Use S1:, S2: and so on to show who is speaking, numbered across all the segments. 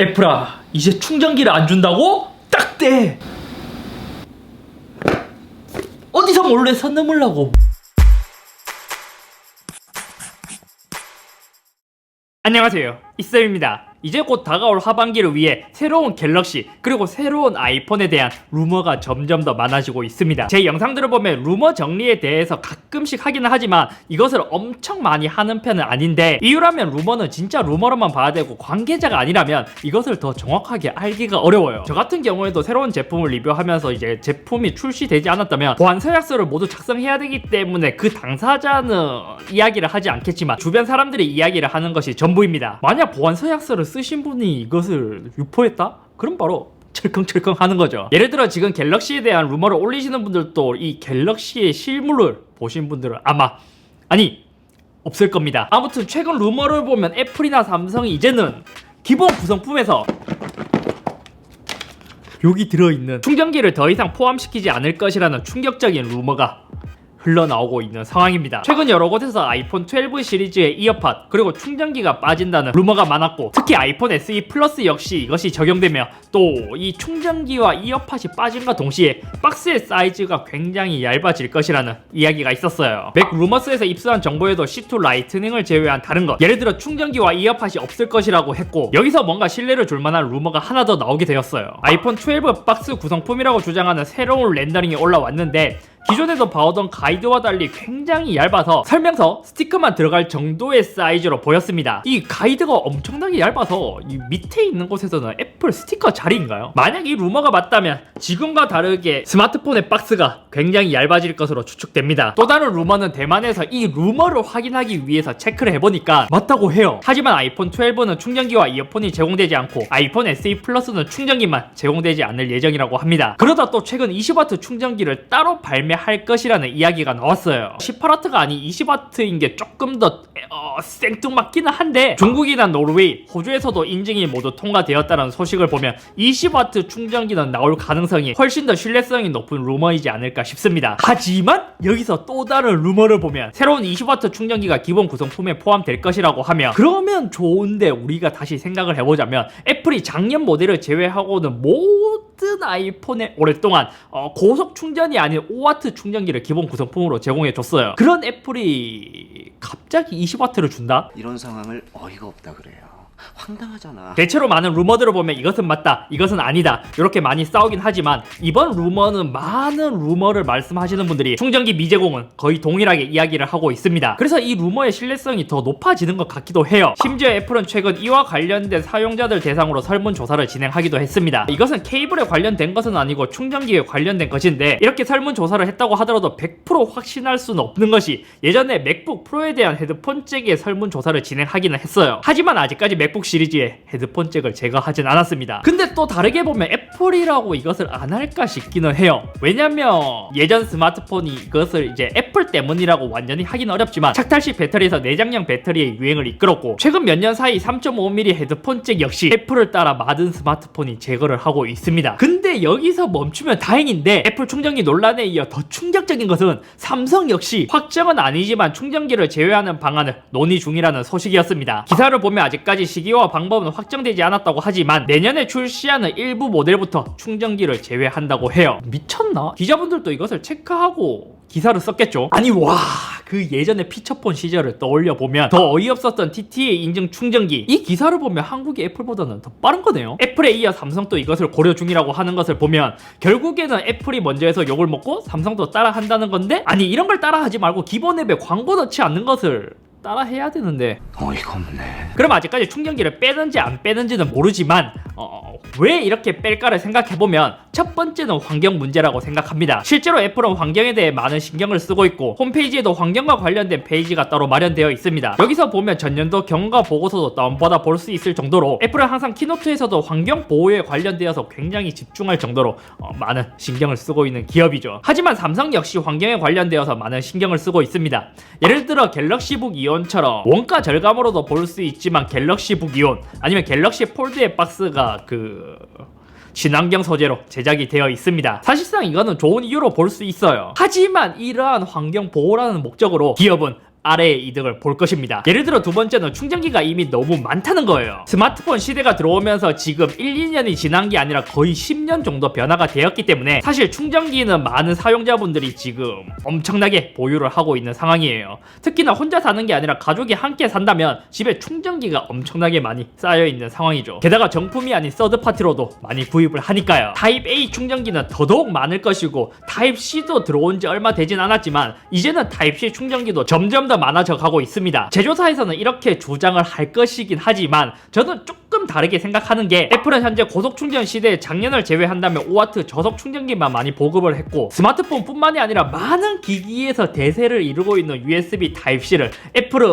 S1: 애플아, 이제 충전기를 안 준다고? 딱대! 어디서 몰래 선 넘으려고. 안녕하세요, 이쌤입니다. 이제 곧 다가올 하반기를 위해 새로운 갤럭시 그리고 새로운 아이폰에 대한 루머가 점점 더 많아지고 있습니다. 제 영상들을 보면 루머 정리에 대해서 가끔씩 하기는 하지만 이것을 엄청 많이 하는 편은 아닌데, 이유라면 루머는 진짜 루머로만 봐야 되고 관계자가 아니라면 이것을 더 정확하게 알기가 어려워요. 저 같은 경우에도 새로운 제품을 리뷰하면서 이제 제품이 출시되지 않았다면 보안 서약서를 모두 작성해야 되기 때문에 그 당사자는 이야기를 하지 않겠지만 주변 사람들이 이야기를 하는 것이 전부입니다. 만약 보안 서약서를 쓰신 분이 이것을 유포했다? 그럼 바로 철컹철컹 하는 거죠. 예를 들어 지금 갤럭시에 대한 루머를 올리시는 분들도 이 갤럭시의 실물을 보신 분들은 없을 겁니다. 아무튼 최근 루머를 보면 애플이나 삼성이 이제는 기본 구성품에서 여기 들어있는 충전기를 더 이상 포함시키지 않을 것이라는 충격적인 루머가 흘러나오고 있는 상황입니다. 최근 여러 곳에서 아이폰 12 시리즈의 이어팟 그리고 충전기가 빠진다는 루머가 많았고, 특히 아이폰 SE 플러스 역시 이것이 적용되며 또 이 충전기와 이어팟이 빠짐과 동시에 박스의 사이즈가 굉장히 얇아질 것이라는 이야기가 있었어요. 맥 루머스에서 입수한 정보에도 C2 라이트닝을 제외한 다른 것, 예를 들어 충전기와 이어팟이 없을 것이라고 했고, 여기서 뭔가 신뢰를 줄 만한 루머가 하나 더 나오게 되었어요. 아이폰 12 박스 구성품이라고 주장하는 새로운 렌더링이 올라왔는데, 기존에도 봐오던 가이드와 달리 굉장히 얇아서 설명서, 스티커만 들어갈 정도의 사이즈로 보였습니다. 이 가이드가 엄청나게 얇아서 이 밑에 있는 곳에서는 애플 스티커 자리인가요? 만약 이 루머가 맞다면 지금과 다르게 스마트폰의 박스가 굉장히 얇아질 것으로 추측됩니다. 또 다른 루머는 대만에서 이 루머를 확인하기 위해서 체크를 해보니까 맞다고 해요. 하지만 아이폰 12는 충전기와 이어폰이 제공되지 않고 아이폰 SE 플러스는 충전기만 제공되지 않을 예정이라고 합니다. 그러다 또 최근 20W 충전기를 따로 발매할 것이라는 이야기가 나왔어요. 18W가 아닌 20W인 게 조금 더 생뚱맞기는 한데, 중국이나 노르웨이, 호주에서도 인증이 모두 통과되었다는 소식을 보면 20W 충전기는 나올 가능성이 훨씬 더 신뢰성이 높은 루머이지 않을까 싶습니다. 하지만 여기서 또 다른 루머를 보면 새로운 20W 충전기가 기본 구성품에 포함될 것이라고 하면, 그러면 좋은데 우리가 다시 생각을 해보자면 애플이 작년 모델을 제외하고는 모든 아이폰에 오랫동안 고속 충전이 아닌 5W 충전기를 기본 구성품으로 제공해줬어요. 그런 애플이 갑자기 20W를 준다?
S2: 이런 상황을 어이가 없다 그래요. 황당하잖아.
S1: 대체로 많은 루머들을 보면 이것은 맞다, 이것은 아니다 이렇게 많이 싸우긴 하지만, 이번 루머는 많은 루머를 말씀하시는 분들이 충전기 미제공은 거의 동일하게 이야기를 하고 있습니다. 그래서 이 루머의 신뢰성이 더 높아지는 것 같기도 해요. 심지어 애플은 최근 이와 관련된 사용자들 대상으로 설문조사를 진행하기도 했습니다. 이것은 케이블에 관련된 것은 아니고 충전기에 관련된 것인데, 이렇게 설문조사를 했다고 하더라도 100% 확신할 수는 없는 것이, 예전에 맥북 프로에 대한 헤드폰 잭의 설문조사를 진행하기는 했어요. 하지만 아직까지 맥북 시리즈의 헤드폰 잭을 제거하진 않았습니다. 근데 또 다르게 보면 애플이라고 이것을 안 할까 싶기는 해요. 왜냐면 예전 스마트폰이 이것을 이제 애플 때문이라고 완전히 하기는 어렵지만 착탈식 배터리에서 내장형 배터리의 유행을 이끌었고, 최근 몇 년 사이 3.5mm 헤드폰 잭 역시 애플을 따라 많은 스마트폰이 제거를 하고 있습니다. 근데 여기서 멈추면 다행인데, 애플 충전기 논란에 이어 더 충격적인 것은 삼성 역시 확정은 아니지만 충전기를 제외하는 방안을 논의 중이라는 소식이었습니다. 기사를 보면 아직까지 시기와 방법은 확정되지 않았다고 하지만 내년에 출시하는 일부 모델부터 충전기를 제외한다고 해요. 미쳤나? 기자분들도 이것을 체크하고 기사를 썼겠죠. 아니 그 예전에 피처폰 시절을 떠올려 보면 더 어이없었던 TTA 인증 충전기, 이 기사를 보면 한국이 애플보다는 더 빠른 거네요. 애플에 이어 삼성도 이것을 고려 중이라고 하는 것을 보면 결국에는 애플이 먼저 해서 욕을 먹고 삼성도 따라 한다는 건데, 아니 이런 걸 따라 하지 말고 기본 앱에 광고 넣지 않는 것을 따라 해야 되는데
S2: 어이가 없네.
S1: 그럼 아직까지 충전기를 빼는지 안 빼는지는 모르지만 왜 이렇게 뺄까를 생각해보면 첫 번째는 환경 문제라고 생각합니다. 실제로 애플은 환경에 대해 많은 신경을 쓰고 있고 홈페이지에도 환경과 관련된 페이지가 따로 마련되어 있습니다. 여기서 보면 전년도 경과 보고서도 다운받아 볼 수 있을 정도로 애플은 항상 키노트에서도 환경 보호에 관련되어서 굉장히 집중할 정도로 많은 신경을 쓰고 있는 기업이죠. 하지만 삼성 역시 환경에 관련되어서 많은 신경을 쓰고 있습니다. 예를 들어 갤럭시북 이온처럼 원가 절감으로도 볼 수 있지만 갤럭시북 이온 아니면 갤럭시 폴드의 박스가 친환경 소재로 제작이 되어 있습니다. 사실상 이거는 좋은 이유로 볼 수 있어요. 하지만 이러한 환경 보호라는 목적으로 기업은 아래의 이득을 볼 것입니다. 예를 들어 두 번째는 충전기가 이미 너무 많다는 거예요. 스마트폰 시대가 들어오면서 지금 1, 2년이 지난 게 아니라 거의 10년 정도 변화가 되었기 때문에 사실 충전기는 많은 사용자분들이 지금 엄청나게 보유를 하고 있는 상황이에요. 특히나 혼자 사는 게 아니라 가족이 함께 산다면 집에 충전기가 엄청나게 많이 쌓여 있는 상황이죠. 게다가 정품이 아닌 서드파티로도 많이 구입을 하니까요. 타입 A 충전기는 더더욱 많을 것이고 타입 C도 들어온 지 얼마 되진 않았지만 이제는 타입 C 충전기도 점점 더 많아져 가고 있습니다. 제조사에서는 이렇게 주장을 할 것이긴 하지만 저는 조금 다르게 생각하는 게 애플은 현재 고속 충전 시대에 작년을 제외한다면 5W 저속 충전기만 많이 보급을 했고 스마트폰 뿐만이 아니라 많은 기기에서 대세를 이루고 있는 USB Type-C를 애플은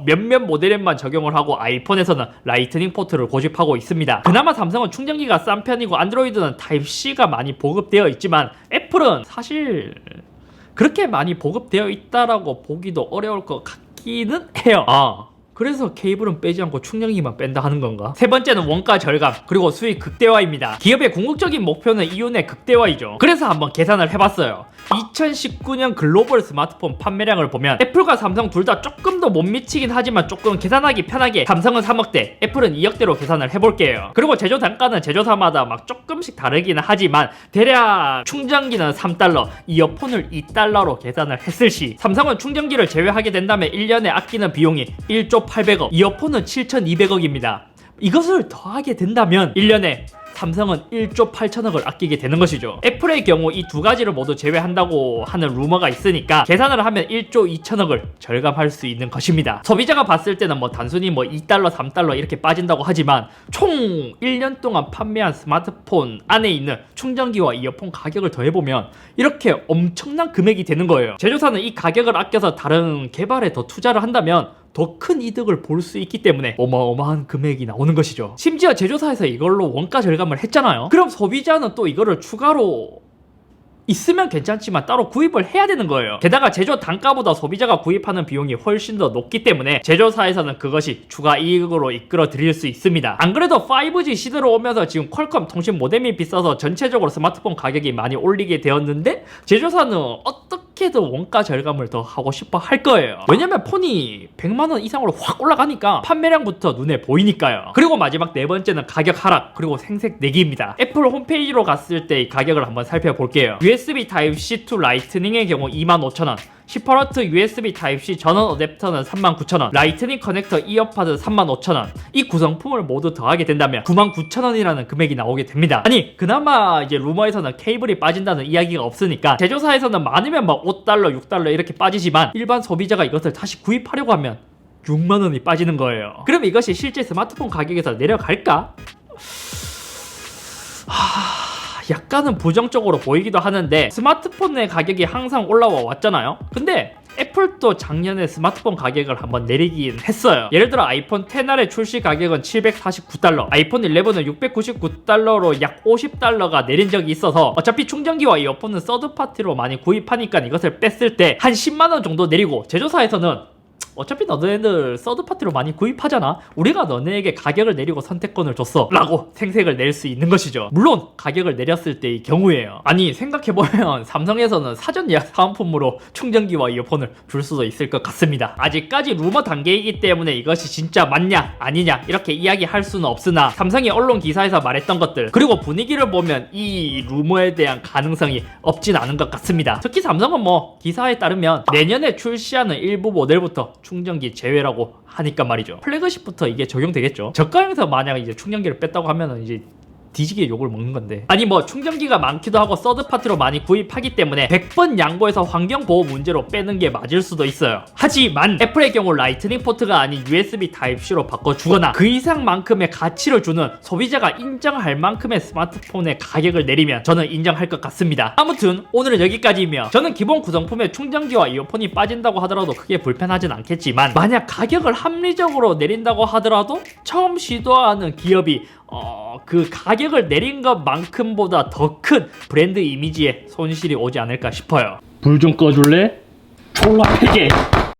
S1: 몇몇 모델에만 적용을 하고 아이폰에서는 라이트닝 포트를 고집하고 있습니다. 그나마 삼성은 충전기가 싼 편이고 안드로이드는 타입C가 많이 보급되어 있지만 애플은 사실 그렇게 많이 보급되어 있다라고 보기도 어려울 것 같기는 해요. 그래서 케이블은 빼지 않고 충전기만 뺀다 하는 건가? 세 번째는 원가 절감 그리고 수익 극대화입니다. 기업의 궁극적인 목표는 이윤의 극대화이죠. 그래서 한번 계산을 해봤어요. 2019년 글로벌 스마트폰 판매량을 보면 애플과 삼성 둘 다 조금 더 못 미치긴 하지만 조금 계산하기 편하게 삼성은 3억대, 애플은 2억대로 계산을 해볼게요. 그리고 제조 단가는 제조사마다 막 조금씩 다르기는 하지만 대략 충전기는 3달러, 이어폰을 2달러로 계산을 했을 시 삼성은 충전기를 제외하게 된다면 1년에 아끼는 비용이 1조 800억, 이어폰은 7,200억입니다. 이것을 더하게 된다면 1년에 삼성은 1조 8천억을 아끼게 되는 것이죠. 애플의 경우 이 두 가지를 모두 제외한다고 하는 루머가 있으니까 계산을 하면 1조 2천억을 절감할 수 있는 것입니다. 소비자가 봤을 때는 단순히 2달러 3달러 이렇게 빠진다고 하지만 총 1년 동안 판매한 스마트폰 안에 있는 충전기와 이어폰 가격을 더해보면 이렇게 엄청난 금액이 되는 거예요. 제조사는 이 가격을 아껴서 다른 개발에 더 투자를 한다면 더 큰 이득을 볼 수 있기 때문에 어마어마한 금액이 나오는 것이죠. 심지어 제조사에서 이걸로 원가 절감을 했잖아요. 그럼 소비자는 또 이거를 추가로 있으면 괜찮지만 따로 구입을 해야 되는 거예요. 게다가 제조 단가보다 소비자가 구입하는 비용이 훨씬 더 높기 때문에 제조사에서는 그것이 추가 이익으로 이끌어 드릴 수 있습니다. 안 그래도 5G 시대로 오면서 지금 퀄컴 통신 모뎀이 비싸서 전체적으로 스마트폰 가격이 많이 올리게 되었는데 제조사는 어떻게든 원가 절감을 더 하고 싶어 할 거예요. 왜냐면 폰이 100만원 이상으로 확 올라가니까 판매량부터 눈에 보이니까요. 그리고 마지막 네 번째는 가격 하락 그리고 생색 내기입니다. 애플 홈페이지로 갔을 때 이 가격을 한번 살펴볼게요. USB Type-C to 라이트닝의 경우 25,000원, 18W USB Type-C 전원 어댑터는 39,000원, 라이트닝 커넥터 이어팟은 35,000원. 이 구성품을 모두 더하게 된다면 99,000원이라는 금액이 나오게 됩니다. 아니 그나마 이제 루머에서는 케이블이 빠진다는 이야기가 없으니까 제조사에서는 많으면 5달러 6달러 이렇게 빠지지만 일반 소비자가 이것을 다시 구입하려고 하면 6만원이 빠지는 거예요. 그럼 이것이 실제 스마트폰 가격에서 내려갈까? 약간은 부정적으로 보이기도 하는데 스마트폰의 가격이 항상 올라와 왔잖아요. 근데 애플도 작년에 스마트폰 가격을 한번 내리긴 했어요. 예를 들어 아이폰 10R의 출시 가격은 749달러, 아이폰 11은 699달러로 약 50달러가 내린 적이 있어서 어차피 충전기와 이어폰은 서드파티로 많이 구입하니까 이것을 뺐을 때 한 10만원 정도 내리고 제조사에서는 어차피 너네들 서드파티로 많이 구입하잖아. 우리가 너네에게 가격을 내리고 선택권을 줬어 라고 생색을 낼 수 있는 것이죠. 물론 가격을 내렸을 때의 경우에요. 아니 생각해보면 삼성에서는 사전 예약 사은품으로 충전기와 이어폰을 줄 수도 있을 것 같습니다. 아직까지 루머 단계이기 때문에 이것이 진짜 맞냐 아니냐 이렇게 이야기할 수는 없으나 삼성이 언론 기사에서 말했던 것들 그리고 분위기를 보면 이 루머에 대한 가능성이 없진 않은 것 같습니다. 특히 삼성은 기사에 따르면 내년에 출시하는 일부 모델부터 충전기 제외라고 하니까 말이죠. 플래그십부터 이게 적용되겠죠. 저가형에서 만약 이제 충전기를 뺐다고 하면은 이제 뒤지게 욕을 먹는 건데 아니 충전기가 많기도 하고 서드파티로 많이 구입하기 때문에 100번 양보해서 환경보호 문제로 빼는 게 맞을 수도 있어요. 하지만 애플의 경우 라이트닝 포트가 아닌 USB Type-C로 바꿔주거나 그 이상만큼의 가치를 주는 소비자가 인정할 만큼의 스마트폰의 가격을 내리면 저는 인정할 것 같습니다. 아무튼 오늘은 여기까지이며 저는 기본 구성품에 충전기와 이어폰이 빠진다고 하더라도 크게 불편하진 않겠지만 만약 가격을 합리적으로 내린다고 하더라도 처음 시도하는 기업이 그 가격을 내린 것만큼보다 더 큰 브랜드 이미지에 손실이 오지 않을까 싶어요. 불 좀 꺼줄래? 졸라 패게.